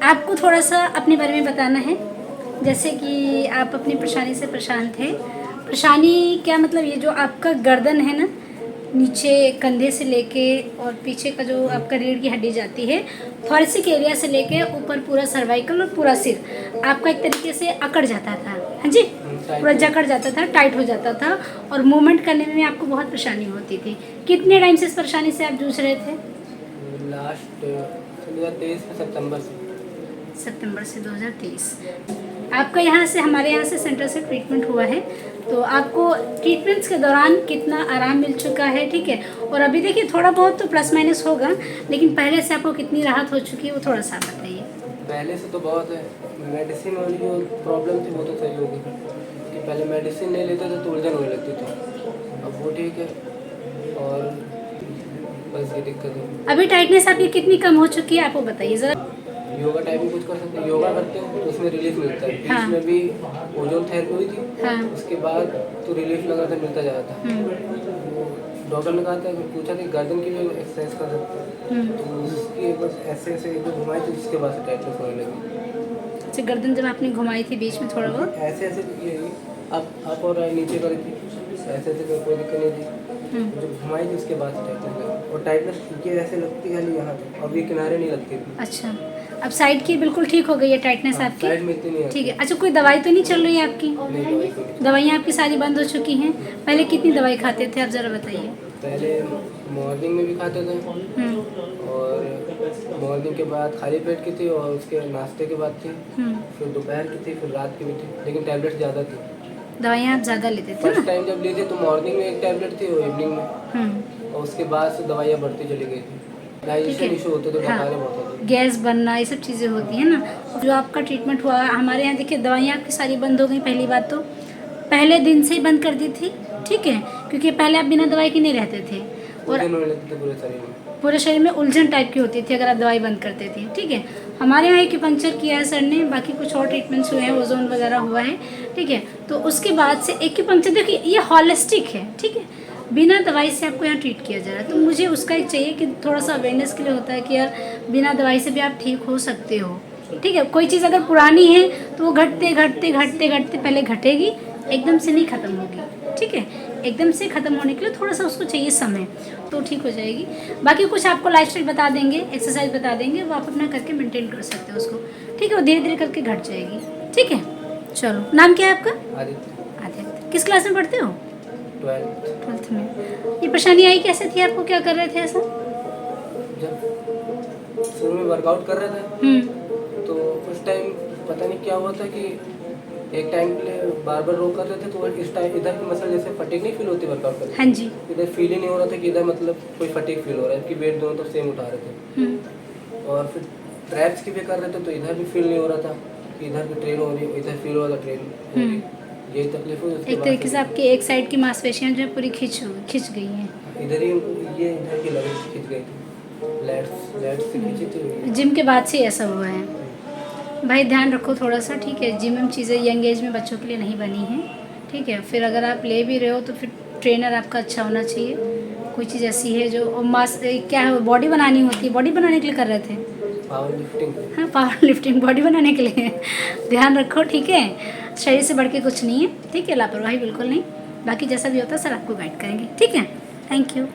आपको थोड़ा सा अपने बारे में बताना है, जैसे कि आप अपनी परेशानी से परेशान थे। परेशानी क्या मतलब, ये जो आपका गर्दन है ना, नीचे कंधे से लेके और पीछे का जो आपका रीढ़ की हड्डी जाती है, थोरेसिक एरिया से लेके ऊपर पूरा सर्वाइकल और पूरा सिर आपका एक तरीके से अकड़ जाता था। हाँ जी, पूरा जकड़ जाता था, टाइट हो जाता था, और मूवमेंट करने में आपको बहुत परेशानी होती थी। कितने टाइम से इस परेशानी से आप जूझ रहे थे? लास्ट 2023 में सितंबर से 2023। आपका यहाँ से, हमारे यहाँ से सेंटर से ट्रीटमेंट हुआ है, तो आपको ट्रीटमेंट्स के दौरान कितना आराम मिल चुका है, ठीक है। और अभी देखिए थोड़ा बहुत तो प्लस माइनस होगा, लेकिन पहले से आपको कितनी राहत हो चुकी है वो थोड़ा सा बताइए। पहले से तो बहुत है। मेडिसिन वाली जो प्रॉब्लम थी वो तो सही होगी, कि पहले मेडिसिन नहीं लेते थे तो उलझन होने लगती थी, अब वो ठीक है। और बस ये दिक्कत है। अभी टाइटनेस आपकी कितनी कम हो चुकी है आपको बताइए ज़रा। योगा टाइप भी कुछ कर सकते हैं, योगा करते हैं तो उसमें रिलीफ मिलता है। बीच हाँ। में भी ओजोन थेरेपी हुई थी, हाँ। उसके बाद तो रिलीफ लगा था, मिलता जा रहा था। डॉक्टर ने कहा था, पूछा कि गर्दन की भी एक्सरसाइज कर सकते हैं, तो उसकी बस ऐसे ऐसे एक बार घुमाई थी, उसके बाद से टाइटनेस होने लगी। अच्छा, गर्दन जब आपने घुमाई थी बीच में थोड़ा बहुत? ऐसे ऐसे ये अप और नीचे करी थी, ऐसे ऐसे कोई दिक्कत नहीं थी। जब घुमाई थी उसके बाद से टाइटनेस लगी, और टाइटनेस ये ऐसे लगती है यहाँ तक, अब ये किनारे नहीं लगती थी। अच्छा, अब साइड की बिल्कुल ठीक हो गई है टाइटनेस आपकी? साइड में इतनी नहीं आती। ठीक है। अच्छा, कोई दवाई तो नहीं चल रही है आपकी? नहीं, दवाई कोई नहीं। दवाइयाँ आपकी सारी बंद हो चुकी हैं? पहले कितनी दवाई खाते थे आप ज़रा बताइए। पहले मॉर्निंग में भी खाते थे, और मॉर्निंग के बाद खाली पेट की थी, और उसके नाश्ते के बाद थी, फिर दोपहर की थी, फिर रात की भी थी, लेकिन टैबलेट ज़्यादा थी। दवाइयाँ आप ज़्यादा लेते थे फर्स्ट ना? टाइम जब ली थी तो मॉर्निंग में एक टैबलेट थी और इवनिंग में, और उसके बाद से दवाइयाँ बढ़ती चली गई थी। डाइजेशन इशू होते थे, हाँ, डकारे बहुत होते थे। गैस बनना, ये सब चीज़ें होती हैं ना। जो आपका ट्रीटमेंट हुआ हमारे यहाँ, देखिए दवाइयाँ आपकी सारी बंद हो गई। पहली बात तो पहले दिन से ही बंद कर दी थी, ठीक है, क्योंकि पहले आप बिना दवाई के नहीं रहते थे, और उलझन होने लगती थी पूरे शरीर में। पूरे शरीर में उलझन टाइप की होती थी अगर आप दवाई बंद करते थे, ठीक है। हमारे यहाँ एक्यूपंक्चर किया है सर ने, बाकी कुछ और ट्रीटमेंट्स हुए हैं, ओजोन वगैरह हुआ है, ठीक है। तो उसके बाद से एक्यूपंक्चर, देखिए ये हॉलिस्टिक है, ठीक है, बिना दवाई से आपको यहाँ ट्रीट किया जा रहा है। तो मुझे उसका एक चाहिए कि थोड़ा सा अवेयरनेस के लिए होता है कि यार बिना दवाई से भी आप ठीक हो सकते हो, ठीक है। कोई चीज़ अगर पुरानी है तो वो घटते घटते घटते घटते पहले घटेगी, एकदम से नहीं ख़त्म होगी, ठीक है। एकदम से ख़त्म होने के लिए थोड़ा सा उसको चाहिए समय, तो ठीक हो जाएगी। बाकी कुछ आपको लाइफस्टाइल बता देंगे, एक्सरसाइज बता देंगे, वो आप अपना करके मेंटेन कर सकते हो उसको, ठीक है। वो धीरे धीरे करके घट जाएगी, ठीक है। चलो, नाम क्या है आपका? आदित्य। आदित्य। किस क्लास में पढ़ते हो? 12th। में। ये परेशानी आई कैसे थी आपको, क्या कर रहे थे ऐसा? जब शुरू में वर्कआउट कर रहे थे तो उस टाइम पता नहीं क्या हुआ था कि एक टाइम के लिए बार बार रोक कर रहे थे, तो इस टाइम इधर की मसल जैसे फटीग नहीं फील होती वर्कआउट करते। हाँ जी। इधर फील ही नहीं हो रहा था कि इधर मतलब कोई फटीग फील हो रहा है, कि वेट दोनों तो सेम उठा रहे थे। और फिर ट्रैप्स की भी कर रहे थे तो इधर भी फील नहीं हो रहा था कि इधर भी ट्रेन हो रही है, इधर फील हो रहा था ट्रेन हो रही। यही तकलीफ हुई। एक तरीके से आपकी एक साइड की मांसपेशियां जो है पूरी खिंच गई हैं। इधर ही ये इधर की लगी खिंच गई थी, लैट्स से खिंची थी। जिम के बाद से ऐसा हुआ है। भाई ध्यान रखो थोड़ा सा, ठीक है। जिम में चीज़ें यंग एज में बच्चों के लिए नहीं बनी हैं, ठीक है। फिर अगर आप ले भी रहे हो तो फिर ट्रेनर आपका अच्छा होना चाहिए। कोई चीज़ ऐसी है जो मास क्या है, बॉडी बनानी होती है, बॉडी बनाने के लिए कर रहे थे? Power lifting. हाँ, पावर लिफ्टिंग बॉडी बनाने के लिए। ध्यान रखो, ठीक है। शरीर से बढ़ के कुछ नहीं है, ठीक है। लापरवाही बिल्कुल नहीं। बाकी जैसा भी होता है सर आपको गाइड करेंगे, ठीक है। Thank you.